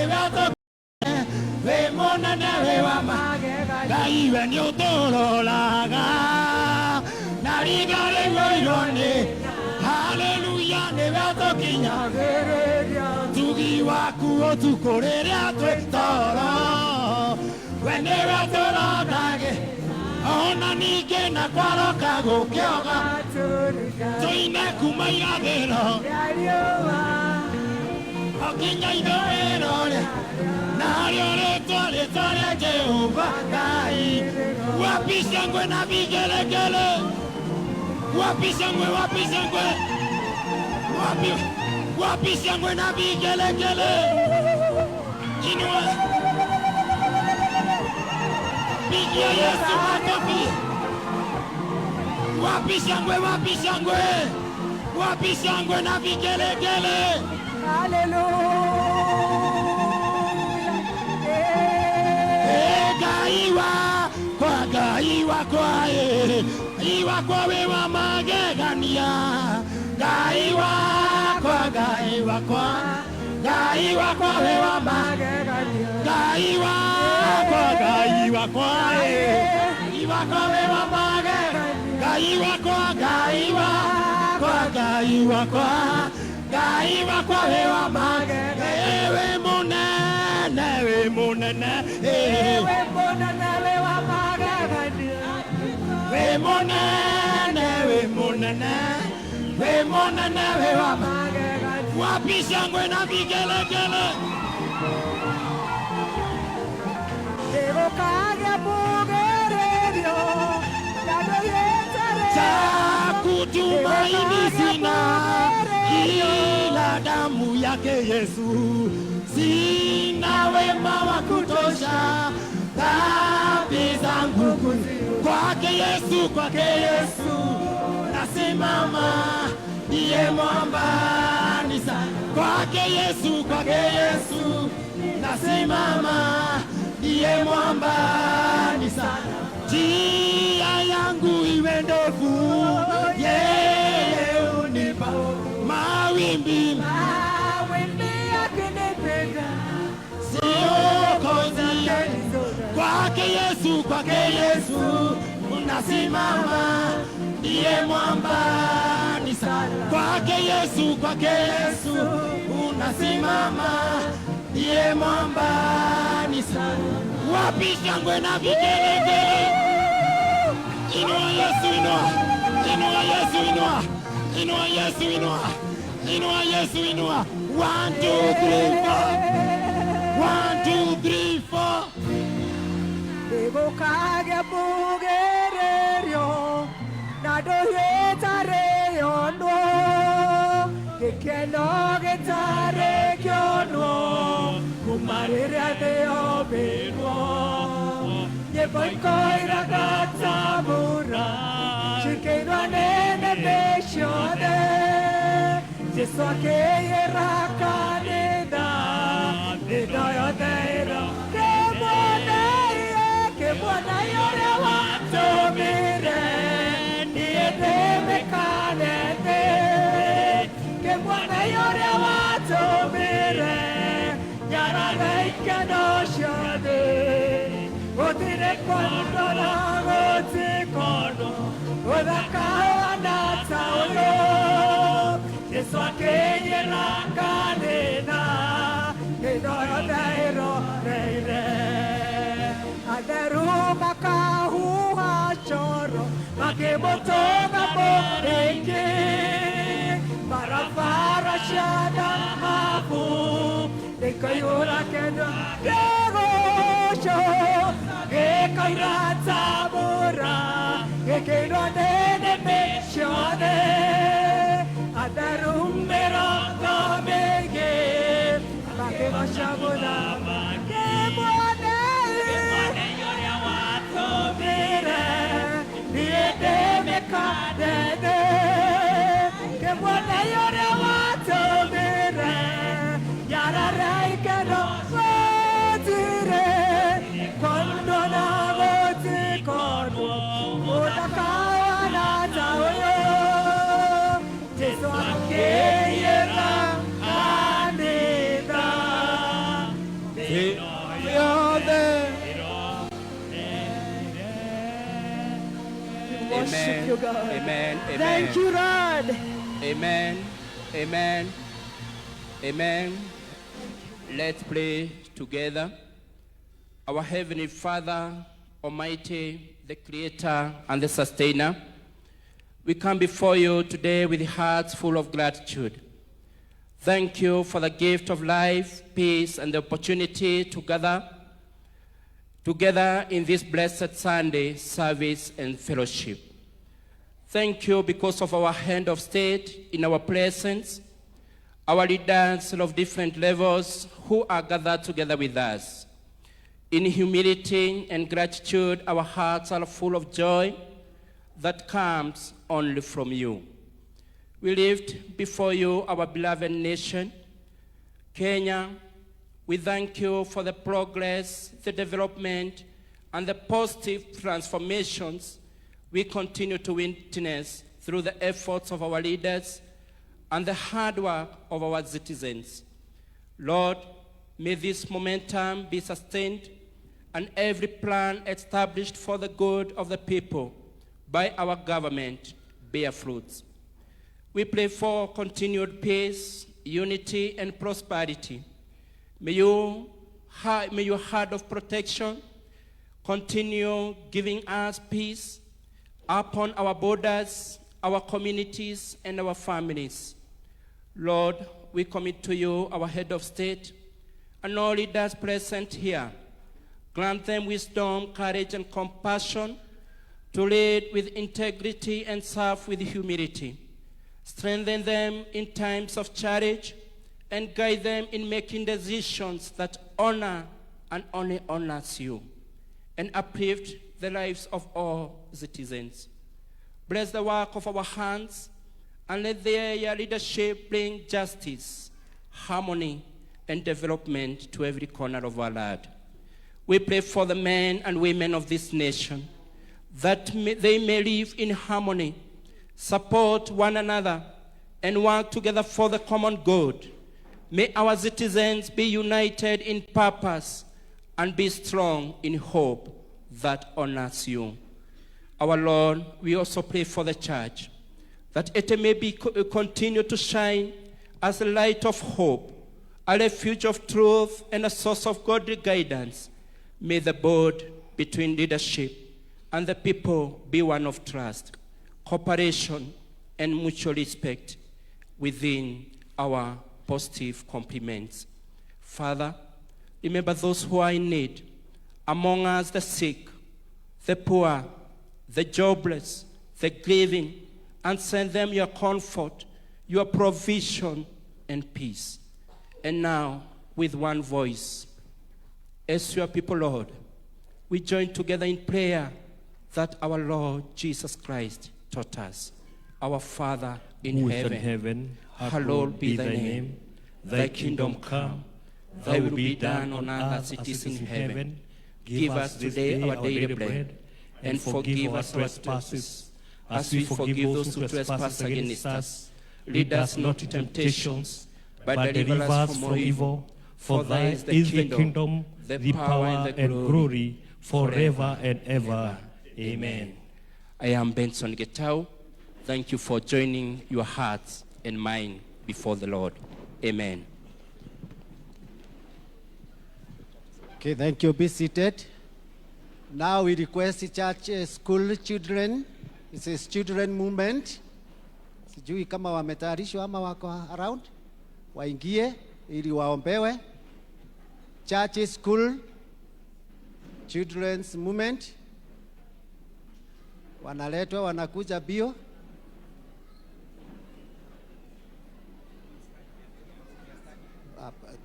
nevato Vemona nevewa magega Gaive nyotoro laga Narigare goirone Hallelujah nevato kinya Tugi waku otukorere atwetoro Wenevato lagage Ona nike na kwaroka gukioga Toine kumaira thero Okinya idorere Nario retore Jehova Ngai Wapi shangwe na vigelegele Wapi shangwe Wapi shangwe na vigelegele Inua Pigia Yesu makofi Wapi shangwe na vigelegele Hallelujah Gaiwa kwa wewa magegania Gaiwa kwa wewa magegania Gaiwa kwa wewa magegania Ewe monene Wapi shangwe na vigelegele Chakutumaini sina ila damu yake Yesu Sina wema wa kutosha dhambi zangu Kwake Yesu nasimama Ndiye mwamba nisa Kwake Yesu nasimama Ndiye mwamba nisa Njia yangu iwe ndefu Yeye unipa mawimbi yakinipenda Siokozi Kwake Yesu unasimama Ndiye mwamba nisa Kwake Yesu unasimama Ndiye mwamba nisa Wapi shangwe na vigelegele Inua Yesu inua 1, 2, 3, 4 1, 2, 3, 4 Devo kage bugererio Nado yetare ono Kekeno getare kyono Kumarira de obeno Ye poi koira gatamura Chikeno anene beshode Jesu ake rakaneda Nedoyo deiro Ke buona yore wato mire Niete me kanete Ke buona yore wato mire Yara reika no shade Odire kono na goti kono Oda kawana taulo Yesu akenye rakanena Nedoyo deiro reire Aderuma kahuha choro Makebotoga borenge Barafara shada hafu Dekayura kendo Degosho Gekairata mura Gekero nene meshone Aderumero domege Makebashabona Makebone you, God. Amen. Amen. Thank you, Lord. Amen. Amen. Amen. Let's pray together. Our Heavenly Father, Almighty, the Creator and the Sustainer, we come before you today with hearts full of gratitude. Thank you for the gift of life, peace, and the opportunity to gather together in this blessed Sunday service and fellowship. Thank you because of our hand of state in our presence, our leaders of different levels who are gathered together with us. In humility and gratitude, our hearts are full of joy that comes only from you. We lift before you our beloved nation, Kenya. We thank you for the progress, the development, and the positive transformations we continue to witness through the efforts of our leaders and the hard work of our citizens. Lord, may this momentum be sustained and every plan established for the good of the people by our government bear fruits. We pray for continued peace, unity, and prosperity. May your hand of protection continue giving us peace upon our borders, our communities, and our families. Lord, we commit to you our head of state and all leaders present here. Grant them wisdom, courage, and compassion to lead with integrity and serve with humility. Strengthen them in times of challenge and guide them in making decisions that honor and only honors you and uplift the lives of all citizens. Bless the work of our hands and let their leadership bring justice, harmony, and development to every corner of our land. We pray for the men and women of this nation that they may live in harmony, support one another, and work together for the common good. May our citizens be united in purpose and be strong in hope that honors you. Our Lord, we also pray for the church, that it may continue to shine as a light of hope, a refuge of truth, and a source of godly guidance. May the bond between leadership and the people be one of trust, cooperation, and mutual respect within our positive compliments. Father, remember those who are in need, among us the sick, the poor, the jobless, the grieving, and send them your comfort, your provision, and peace. And now, with one voice, as your people, Lord, we join together in prayer that our Lord Jesus Christ taught us. Our Father in heaven, hallowed be thy name. Thy kingdom come, thy will be done on earth as it is in heaven. Give us today our daily bread, and forgive us our trespasses, as we forgive those who trespass against us. Lead us not into temptations, but deliver us from all evil. For thine is the kingdom, the power, and glory, forever and ever. Amen. I am Benson Getau. Thank you for joining your hearts and mine before the Lord. Amen. Okay, thank you. Be seated. Now we request the church school children. It's a children movement. Sijui kama wametayarishwa ama wako around. Waingie ili waombewe. Church school children's movement. Wanaletwa, wanakuja bio.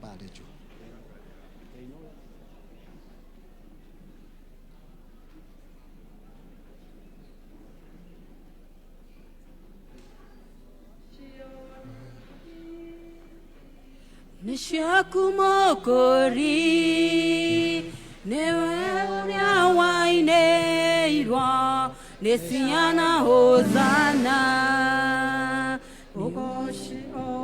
Pale juu. Nishakumokori newe waineirwa nesiana hozana.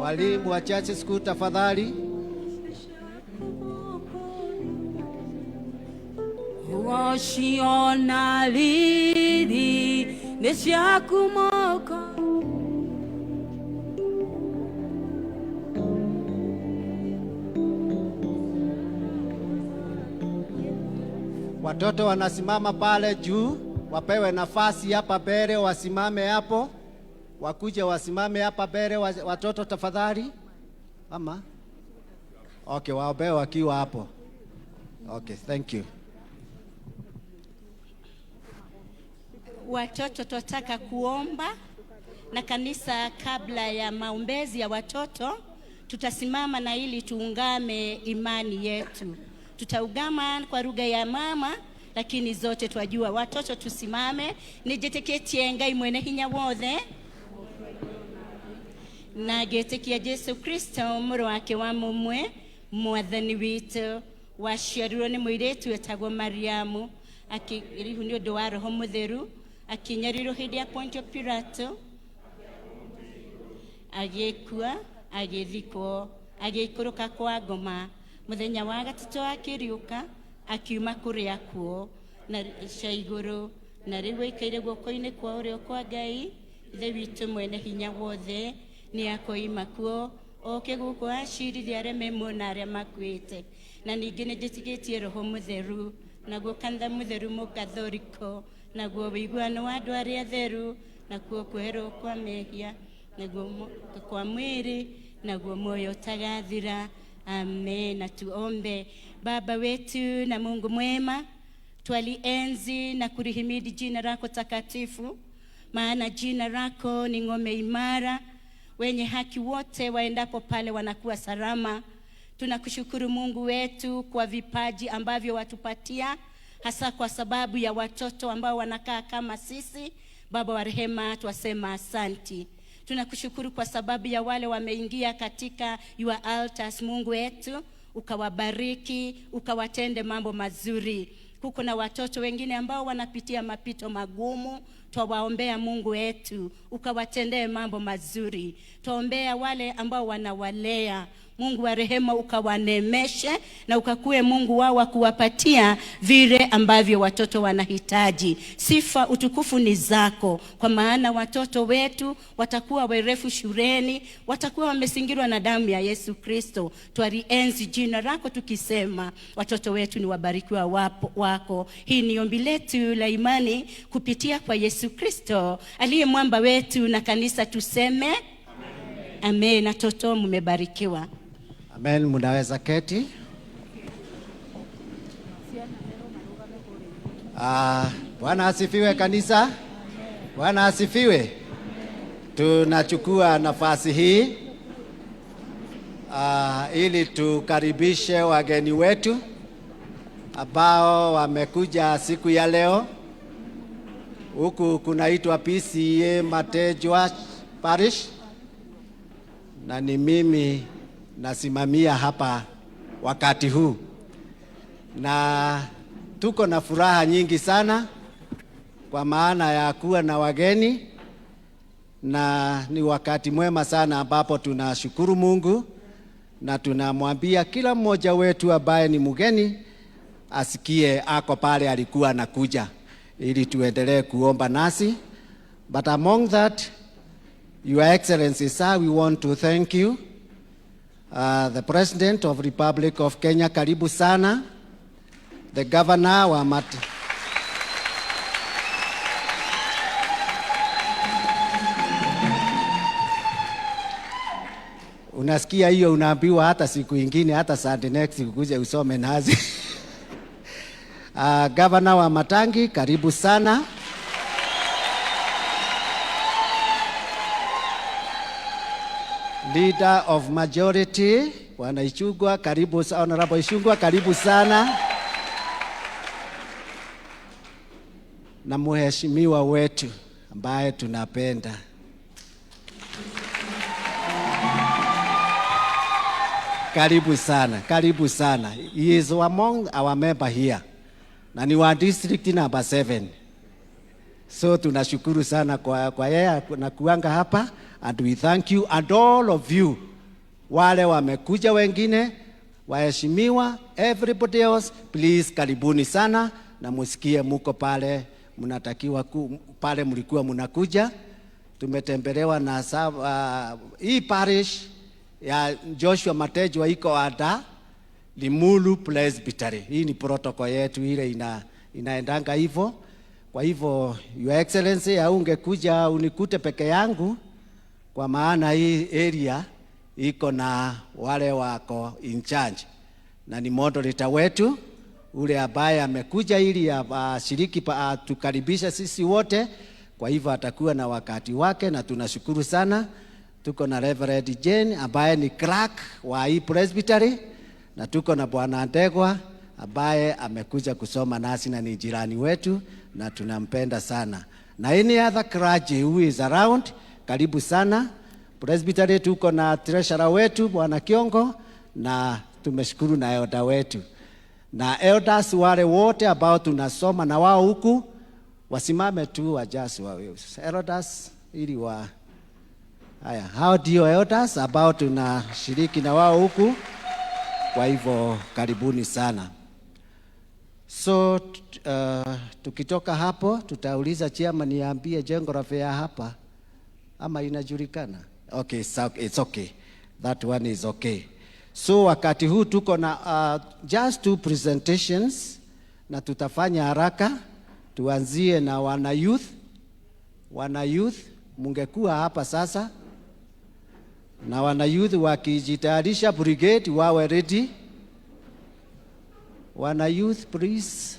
Walimu wa church school tafadhali. Washiona lili Neshaku moko. Watoto wanasimama pale juu, wapewe nafasi hapa mbele, wasimame hapo. Wakuje wasimame hapa mbele watoto tafadhali. Mama. Okay, waombee wakiwa hapo. Okay, thank you. Watoto tunataka kuomba na kanisa. Kabla ya maombezi ya watoto, tutasimama na ili tuungame imani yetu. Tutaugama kwa lugha ya mama, lakini zote twajua. Watoto tusimame. Nijeteketie Ngai mwene hinya wothe na getekia Yesu Kristo muru wake wa mumwe mwathani witu waciarirwo ni muiretu etagwo Mariamu akirihu ni undu wa Roho Mutheru akinyarirwo hindi ya Pontio Pilato agikua agithikwo agikuruka kwa ngoma muthenya wa gatatu akiriuka akiuma kuri akuo na caiguru na riu ikaire guoko-ini kwa urio kwa Ngai ithe witu mwene hinya wothe ni akoima kuo oke guko acirithia aria me muona aria makuite na ningi ni njitigitie Roho Mutheru naguo kanitha mutheru mukathoriko naguo wiguano wa andu aria theru naguo kweherwo kwa mehia naguo kwa mwiri naguo moyo tagathira. Amen. Na tuombe. Baba wetu na Mungu mwema, twalienzi na kulihimidi jina lako takatifu, maana jina lako ni ngome imara, wenye haki wote waendapo pale wanakuwa salama. Tunakushukuru Mungu wetu kwa vipaji ambavyo watupatia, hasa kwa sababu ya watoto ambao wanakaa kama sisi. Baba wa rehema, twasema asanti. Tunakushukuru kwa sababu ya wale wameingia katika your altars. Mungu wetu, ukawabariki, ukawatende mambo mazuri. Huko na watoto wengine ambao wanapitia mapito magumu, twawaombea Mungu wetu, ukawatendee mambo mazuri. Twaombea wale ambao wanawalea, Mungu wa rehema, ukawanemeshe na ukakue Mungu wao wa kuwapatia vile ambavyo watoto wanahitaji. Sifa utukufu ni zako, kwa maana watoto wetu watakuwa werefu shuleni, watakuwa wamesingirwa na damu ya Yesu Kristo. Twalienzi jina lako tukisema watoto wetu ni wabarikiwa wako. Hii ni ombi letu la imani kupitia kwa Yesu Kristo aliye mwamba wetu, na kanisa tuseme amen. Amen. Na toto mmebarikiwa. Amen. Mnaweza keti. Bwana asifiwe kanisa. Bwana asifiwe. Tunachukua nafasi hii ili tukaribishe wageni wetu ambao wamekuja siku ya leo. Huku kunaitwa PCEA Matejwa Parish, na ni mimi nasimamia hapa wakati huu, na tuko na furaha nyingi sana kwa maana ya kuwa na wageni, na ni wakati mwema sana ambapo tunashukuru Mungu na tunamwambia kila mmoja wetu ambaye ni mgeni asikie ako pale alikuwa anakuja, ili tuendelee kuomba nasi. But among that, Your Excellency, sir, we want to thank you. The President of Republic of Kenya, karibu sana. The Governor wa unasikia hiyo, unaambiwa hata siku ingine, hata Sunday next ukuje usome nazi. Governor wa Matangi, karibu sana. Leader of Majority, Bwana Ichung'wa, karibu sana. Honorable Ichung'wa, karibu sana. Na mheshimiwa wetu ambaye tunapenda, karibu sana, karibu sana. He is among our member here, na ni wa district number 7. So tunashukuru sana kwa yeye na kuanga hapa, and we thank you and all of you wale wamekuja wengine, waheshimiwa, everybody else, please karibuni sana, na musikie muko pale mnatakiwa pale mlikuwa mnakuja. Tumetembelewa na hii parish ya Joshua Matejwa iko ada Limuru Presbytery. Hii ni protocol yetu ile inaendanga hivyo. Kwa hivyo Your Excellency, ungekuja unikute peke yangu, kwa maana hii area iko na wale wako in charge, na ni moderator wetu ule ambaye amekuja ili ashiriki tukaribisha sisi wote. Kwa hivyo atakuwa na wakati wake, na tunashukuru sana. Tuko na Reverend Jane ambaye ni clerk wa hii presbytery, na tuko na Bwana Ndegwa ambaye amekuja kusoma nasi na ni jirani wetu na tunampenda sana. Na any other clergy who is around, karibu sana. Presbytery tuko na treasurer wetu Bwana Kiongo, na tumeshukuru na elder wetu. Na elders wale wote ambao tunasoma na wao huku, wasimame tu wajasi wa elders ili haya, hao ndio elders ambao tunashiriki na wao huku. Kwa hivyo karibuni sana. So tukitoka hapo tutauliza chairman niambie jengo la fair hapa ama inajulikana. Okay, so it's okay. That one is okay. So wakati huu tuko na just 2 presentations na tutafanya haraka. Tuanzie na wana youth mungekuwa hapa sasa, na wana youth wakijitayarisha brigade wawe ready. Wana youth please.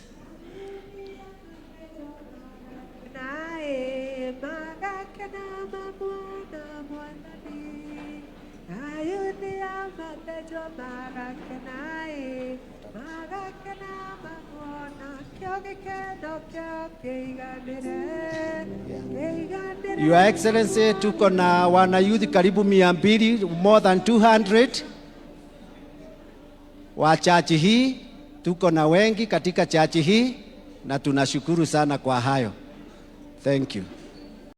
Your Excellency, tuko na wana youth karibu 200, more than 200 wa chachi hii. Tuko na wengi katika chachi hii na tunashukuru sana kwa hayo. Thank you.